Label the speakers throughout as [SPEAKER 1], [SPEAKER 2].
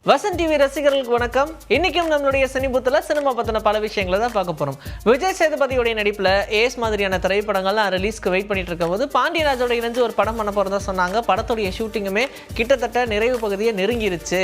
[SPEAKER 1] Vasanth TV ரசிகர்களுக்கு வணக்கம். இன்னைக்கும் நம்மளுடைய சினிபுத்துல சினிமா பத்தின பல விஷயங்களை தான் பார்க்க போறோம். விஜய் சேதுபதியோட நடிப்புல ஏஸ் மாதிரியான திரைப்படங்கள்லாம் ரிலீஸ்க்கு வெயிட் பண்ணிட்டு இருக்கும்போது பாண்டியராஜோட இணைஞ்சு ஒரு படம் பண்ண போறதா சொன்னாங்க. படத்துடைய ஷூட்டிங்குமே கிட்டத்தட்ட நிறைவு பகுதியை நெருங்கிருச்சு.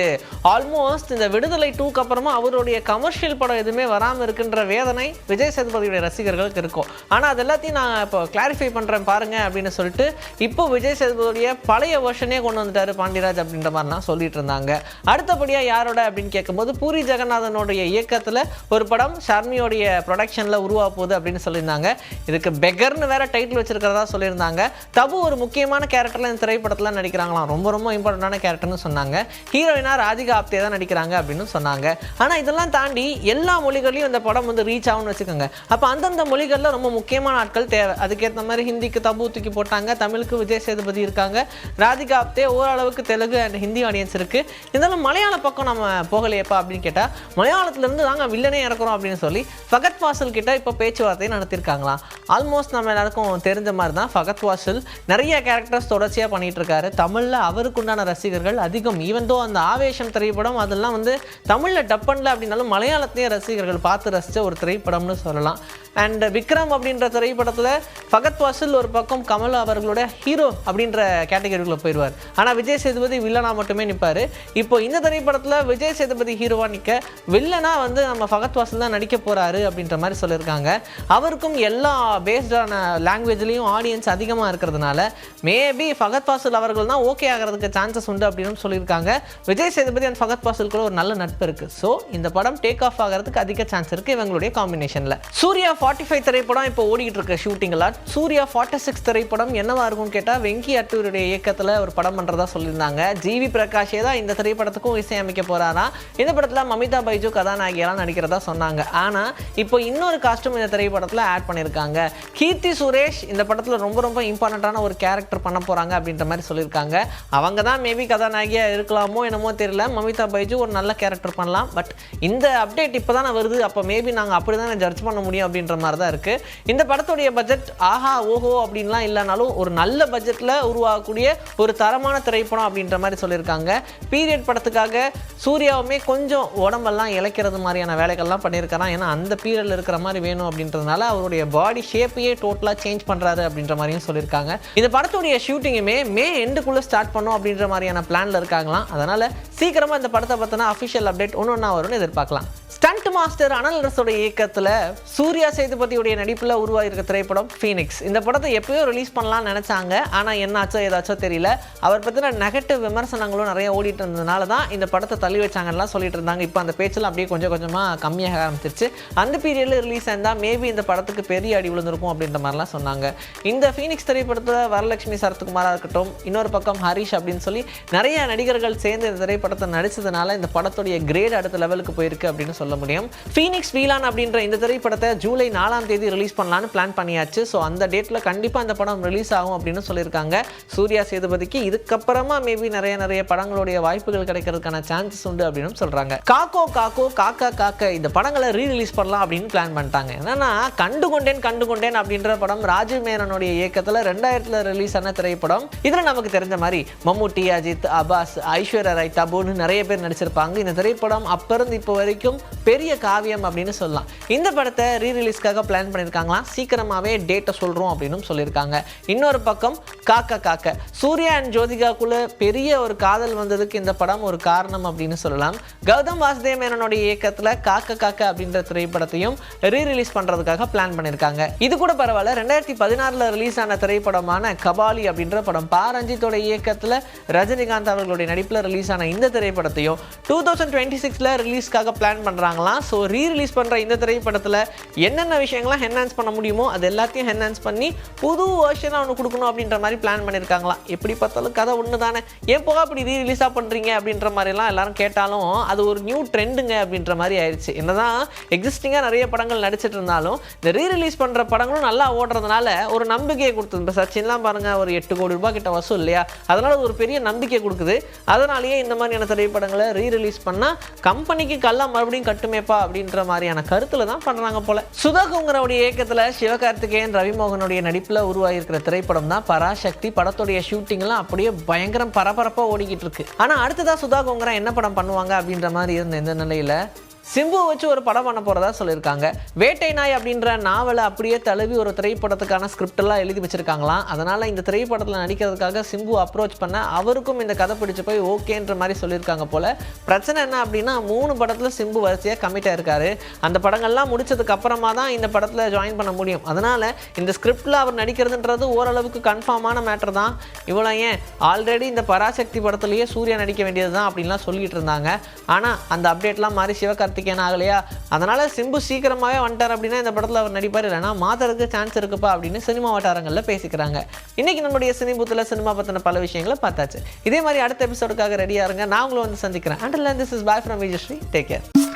[SPEAKER 1] ஆல்மோஸ்ட் இந்த விடுதலை 2க்கு அப்புறமா அவருடைய கமர்ஷியல் படம் எதுவுமே வராமல் இருக்குன்ற வேதனை விஜய் சேதுபதியோட ரசிகர்களுக்கு இருக்கும். ஆனால் அது எல்லாத்தையும் நான் இப்போ கிளாரிஃபை பண்றேன் பாருங்க அப்படின்னு சொல்லிட்டு இப்போ விஜய் சேதுபதியோடைய பழைய வெர்ஷனே கொண்டு வந்துட்டாரு பாண்டியராஜ் அப்படின்ற மாதிரிலாம் சொல்லிட்டு இருந்தாங்க. அடுத்தபடி யாரோட அப்படின்னு கேட்கும்போது பூரி ஜெகநாதனுடைய இயக்கத்தில் ஒரு படம் ஷர்மியோடைய ப்ரொடக்ஷனில் உருவா போகுது அப்படின்னு சொல்லியிருந்தாங்க. இதுக்கு பெகர்னு வேற டைட்டில் வச்சிருக்கிறதா சொல்லியிருந்தாங்க. தபு ஒரு முக்கியமான கேரக்டரில் இந்த திரைப்படத்தில் நடிக்கிறாங்களாம். ரொம்ப ரொம்ப இம்பார்ட்டண்டான கேரக்டர்னு சொன்னாங்க. ஹீரோயினா ராதிகா ஆப்தே தான் நடிக்கிறாங்க அப்படின்னு சொன்னாங்க. ஆனால் இதெல்லாம் தாண்டி எல்லா மொழிகளையும் இந்த படம் வந்து ரீச் ஆகும்னு வச்சுக்கோங்க. அப்போ அந்தந்த மொழிகளில் ரொம்ப முக்கியமான ஆட்கள் தேவை. அதுக்கேற்ற மாதிரி ஹிந்திக்கு தபு தூக்கி போட்டாங்க, தமிழுக்கு விஜய் சேதுபதி இருக்காங்க, ராதிகா ஆப்தே, ஓரளவுக்கு தெலுங்கு அண்ட் ஹிந்தி ஆடியன்ஸ் இருக்கு. இருந்தாலும் மலையாள பக்கம் நம்ம போகலையப்பா அப்படின்னு கேட்டால் மலையாளத்துலேருந்து நாங்கள் வில்லனே இறக்குறோம் அப்படின்னு சொல்லி ஃபகத் ஃபாசில் கிட்ட இப்போ பேச்சுவார்த்தையை நடத்திருக்காங்களாம். ஆல்மோஸ்ட் நம்ம எல்லாருக்கும் தெரிஞ்ச மாதிரி தான் ஃபகத் ஃபாசில் நிறைய கேரக்டர்ஸ் தொடர்ச்சியாக பண்ணிட்டு இருக்காரு. தமிழில் அவருக்கு உண்டான ரசிகர்கள் அதிகம். ஈவன் தோ அந்த ஆவேசம் திரைப்படம் அதெல்லாம் வந்து தமிழில் டப் பண்ணல அப்படின்னாலும் மலையாளத்தையும் ரசிகர்கள் பார்த்து ரசித்த ஒரு திரைப்படம்னு சொல்லலாம். அண்ட் விக்ரம் அப்படின்ற திரைப்படத்தில் ஃபகத் ஃபாசில் ஒரு பக்கம் கமல் அவர்களோட ஹீரோ அப்படின்ற கேட்டகரிக்குள்ளே போயிடுவார். ஆனால் விஜய் சேதுபதி வில்லனா மட்டுமே நிற்பார். இப்போ இந்த திரைப்படத்தில் விஜய் சேதுபதி ஹீரோவா நிற்க வில்லனா வந்து நம்ம ஃபகத் ஃபாசில் தான் நடிக்க போகிறாரு அப்படின்ற மாதிரி சொல்லியிருக்காங்க. அவருக்கும் எல்லா பேஸ்டான லாங்குவேஜ்லேயும் ஆடியன்ஸ் அதிகமாக இருக்கிறதுனால மேபி ஃபகத் ஃபாசில் அவர்கள் தான் ஓகே ஆகிறதுக்கு சான்சஸ் உண்டு அப்படின்னு சொல்லியிருக்காங்க. விஜய் சேதுபதி அண்ட் ஃபகத் ஃபாசில் கூட ஒரு நல்ல நட்பு இருக்குது. ஸோ இந்த படம் டேக் ஆஃப் ஆகிறதுக்கு அதிக சான்ஸ் இருக்குது இவங்களுடைய காம்பினேஷனில். சூர்யா 45 திரைப்படம் இப்போ ஓடிக்கிட்டு இருக்க ஷூட்டிங்கெல்லாம். சூர்யா 46 திரைப்படம் என்னவா இருக்கும்னு கேட்டால் வெங்கி அட்டூருடைய இயக்கத்தில் ஒரு படம் பண்ணுறதா சொல்லியிருந்தாங்க. ஜிவி பிரகாஷே தான் இந்த திரைப்படத்துக்கும் இசையமைக்க போறாரா. இந்த படத்தில் மமிதா பைஜு கதாநாயகியெல்லாம் நடிக்கிறதா சொன்னாங்க. ஆனால் இப்போ இன்னொரு காஸ்ட்யூம் இந்த திரைப்படத்தில் ஆட் பண்ணியிருக்காங்க. கீர்த்தி சுரேஷ் இந்த படத்தில் ரொம்ப ரொம்ப இம்பார்ட்டண்ட்டான ஒரு கேரக்டர் பண்ண போகிறாங்க அப்படின்ற மாதிரி சொல்லியிருக்காங்க. அவங்க தான் மேபி கதாநாயகியாக இருக்கலாமோ என்னமோ தெரியல. மமிதா பைஜு ஒரு நல்ல கேரக்டர் பண்ணலாம். பட் இந்த அப்டேட் இப்போ தானே வருது. அப்போ மேபி நாங்கள் அப்படி தானே ஜட்ஜ் பண்ண முடியும் அப்படின்ற மாதிரி தான் இருக்குது. இந்த படத்துடைய பட்ஜெட் ஆஹா ஓஹோ அப்படின்லாம் இல்லைனாலும் ஒரு நல்ல பட்ஜெட்டில் உருவாகக்கூடிய ஒரு தரமான திரைப்படம் அப்படின்ற மாதிரி சொல்லியிருக்காங்க. பீரியட் படத்துக்காக சூர்யாவுமே கொஞ்சம் உடம்பெல்லாம் இழைக்கிறது மாதிரியான வேலைகள்லாம் பண்ணியிருக்காராம். ஏன்னா அந்த பீரியடில் இருக்கிற மாதிரி வேணும் அப்படின்றதுனால அவருடைய பாடி ஷேப்பையே டோட்டலாக சேஞ்ச் பண்ணுறாரு அப்படின்ற மாதிரியும் சொல்லியிருக்காங்க. இந்த படத்துடைய ஷூட்டிங்குமே மே எண்டுக்குள்ளே ஸ்டார்ட் பண்ணும் அப்படின்ற மாதிரியான பிளானில் இருக்காங்களாம். அதனால் சீக்கிரமாக இந்த படத்தை பற்றின அஃபிஷியல் அப்டேட் ஒன்று வரும்னு எதிர்பார்க்கலாம். ஸ்டண்ட் மாஸ்டர் அனல் அரசோட இயக்கத்தில் சூர்யா சேதுபதியுடைய நடிப்பில் உருவாகிருக்க திரைப்படம் ஃபீனிக்ஸ். இந்த படத்தை எப்பயோ ரிலீஸ் பண்ணலாம்னு நினச்சாங்க. ஆனால் என்னாச்சோ ஏதாச்சோ தெரியல. அவர் பற்றின நெகட்டிவ் விமர்சனங்களும் நிறைய ஓடிட்டு இருந்ததுனால தான் இந்த படத்தை தள்ளி வச்சாங்கலாம் சொல்லிட்டு இருந்தாங்க. இப்போ அந்த பேச்செல்லாம் அப்படியே கொஞ்சம் கொஞ்சமாக கம்மியாக ஆரம்பிச்சிருச்சு. அந்த பீரியடில் ரிலீஸ் ஆயிருந்தால் மேபி இந்த படத்துக்கு பெரிய அடி விழுந்திருக்கும் அப்படின்ற மாதிரிலாம் சொன்னாங்க. இந்த ஃபீனிக்ஸ் திரைப்படத்தில் வரலட்சுமி சரத்குமாராக இருக்கட்டும், இன்னொரு பக்கம் ஹரிஷ் அப்படின்னு சொல்லி நிறைய நடிகர்கள் சேர்ந்து இந்த திரைப்படத்தை நடிச்சதுனால இந்த படத்துடைய கிரேட் அடுத்த லெவலுக்கு போயிருக்கு அப்படின்னு சொல்ல முடியும். ஃபீனிக்ஸ் வீலான் அப்படின்ற இந்த திரைப்படத்தை ஜூலை 4ஆம் தேதி ரிலீஸ் பண்ணலான்னு பிளான் பண்ணியாச்சு. ஸோ அந்த டேட்டில் கண்டிப்பாக இந்த படம் ரிலீஸ் ஆகும் அப்படின்னு சொல்லியிருக்காங்க. சூர்யா சேதுபதிக்கு இதுக்கப்புறமா மேபி நிறைய படங்களுடைய வாய்ப்புகள் கிடைக்கிறதுக்கான சான்சஸ் உண்டு அப்படின்னு சொல்றாங்க. காக்கோ காக்கோ காக்கா காக்க இந்த படங்களை ரீரிலீஸ் பண்ணலாம் அப்படின்னு பிளான் பண்ணிட்டாங்க. என்னன்னா கண்டுகொண்டேன் அப்படின்ற படம் ராஜீவ் மேனனுடைய இயக்கத்தில் 2000 ரிலீஸ் ஆன திரைப்படம். இதில் நமக்கு தெரிஞ்ச மாதிரி மம்முட்டி, அஜித், அபாஸ், ஐஸ்வர்யா ராய், தபுன்னு நிறைய பேர் நடிச்சிருப்பாங்க. இந்த திரைப்படம் அப்ப இருந்து இப்போ வரைக்கும் பெரிய காவியம் அப்படின்னு சொல்லலாம். இந்த படத்தை ரீரிலீஸ்க்காக பிளான் பண்ணியிருக்காங்களாம். சீக்கிரமாகவே டேட்டை சொல்கிறோம் அப்படின்னு சொல்லியிருக்காங்க. இன்னொரு பக்கம் காக்கா காக்க சூர்யா அண்ட் ஜோதிகாக்குள்ள பெரிய ஒரு காதல் வந்ததுக்கு இந்த படம் ஒரு காரணம் அப்படின்னு சொல்லலாம். கௌதம் வாசுதேவ் மேனனுடைய இயக்கத்தில் காக்கா காக்க அப்படின்ற திரைப்படத்தையும் ரீரிலீஸ் பண்ணுறதுக்காக பிளான் பண்ணியிருக்காங்க. இது கூட பரவாயில்ல. 2016 ரிலீஸ் ஆன திரைப்படமான கபாலி அப்படின்ற படம் பாரஞ்சித்தோட இயக்கத்தில் ரஜினிகாந்த் அவர்களுடைய நடிப்பில் ரிலீஸ் ஆன இந்த திரைப்படத்தையும் 2026 ரிலீஸ்க்காக பிளான் பண்ணுறாங்களாம். ஸோ ரீரிலீஸ் பண்ணுற இந்த திரைப்படத்தில் என்னென்ன விஷயங்கள்லாம் என்ஹான்ஸ் பண்ண முடியுமோ அது எல்லாத்தையும் என்ஹான்ஸ் பண்ணி புது வெர்ஷனாக ஒன்று கொடுக்கணும் அப்படின்ற மாதிரி பிளான் பண்ணியிருக்காங்களாம். எப்படி பார்த்தாலும் கதை ஒன்று தானே, ஏன் போக அப்படி ரீரிலீஸாக பண்ணுறீங்க அப்படின்ற மாதிரிலாம் எல்லாரும் கேட்டாலும் அது ஒரு நியூ ட்ரெண்டுங்க அப்படின்ற மாதிரி ஆயிடுச்சு. என்னதான் எக்ஸிஸ்டிங்காக நிறைய படங்கள் நடிச்சிட்டு இருந்தாலும் இந்த ரீரிலீஸ் பண்ணுற படங்களும் நல்லா ஓடுறதுனால ஒரு நம்பிக்கையை கொடுத்தது. இப்போ சச்சின்லாம் பாருங்கள், ஒரு 8 கோடி ரூபாய் கிட்ட வசூல் இல்லையா, அதனால் ஒரு பெரிய நம்பிக்கை கொடுக்குது. அதனாலேயே இந்த மாதிரியான திரைப்படங்களை ரீரிலீஸ் பண்ணால் கம்பெனிக்கு கல்லா மறுபடியும் கட்டுமேப்பா ஓகேப்பா அப்படின்ற மாதிரியான கருத்துல தான் பண்றாங்க போல. சுதா கொங்கராவுடைய இயக்கத்துல சிவகார்த்திகேயன் ரவிமோகனுடைய நடிப்புல உருவாகியிருக்கிற திரைப்படம் தான் பராசக்தி. படத்துடைய ஷூட்டிங் எல்லாம் அப்படியே பயங்கரம் பரபரப்பா ஓடிக்கிட்டு இருக்கு. ஆனா அடுத்ததா சுதா கொங்கரா என்ன படம் பண்ணுவாங்க அப்படின்ற மாதிரி இருந்த இந்த நிலையில சிம்பு வச்சு ஒரு படம் பண்ண போறதா சொல்லியிருக்காங்க. வேட்டை நாய் அப்படின்ற நாவலை அப்படியே தழுவி ஒரு திரைப்படத்துக்கான ஸ்கிரிப்ட் எல்லாம் எழுதி வச்சிருக்காங்களாம். அதனால இந்த திரைப்படத்தில் நடிக்கிறதுக்காக சிம்பு அப்ரோச் பண்ண அவருக்கும் இந்த கதை பிடிச்சு போய் ஓகேன்ற மாதிரி சொல்லியிருக்காங்க போல. பிரச்சனை என்ன அப்படின்னா 3 படத்துல சிம்பு வரிசையா கமிட் ஆயிருக்காரு. அந்த படங்கள்லாம் முடிச்சதுக்கு அப்புறமா தான் இந்த படத்துல ஜாயின் பண்ண முடியும். அதனால இந்த ஸ்கிரிப்ட்ல அவர் நடிக்கிறதுன்றது ஓரளவுக்கு கன்ஃபார்மான மேட்டர் தான். இவ்வளோ ஏன் ஆல்ரெடி இந்த பராசக்தி படத்துலயே சூர்யா நடிக்க வேண்டியது தான் அப்படின்லாம் சொல்லிட்டு இருந்தாங்க. ஆனா அந்த அப்டேட்லாம் மாறி சிவகார்த்திகேயன் ஆகலையா, அதனால சிம்பு சீக்கிரமாவே வந்துட்டார் அப்படின்னா இந்த படத்துல அவர் நடிப்பார், இல்லைன்னா மாத்தறதுக்கு சான்ஸ் இருக்குப்பா அப்படின்னு சினிமா வட்டாரங்கள்ல பேசிக்கிறாங்க. இன்னைக்கு நம்மளுடைய சினி பூத்துல சினிமா பத்தின பல விஷயங்களை பார்த்தாச்சு. இதே மாதிரி அடுத்த எபிசோடுக்காக ரெடியா இருங்க. நான் உங்களை வந்து சந்திக்கிறேன். Until then, this is bye from Vijayashree. Take care.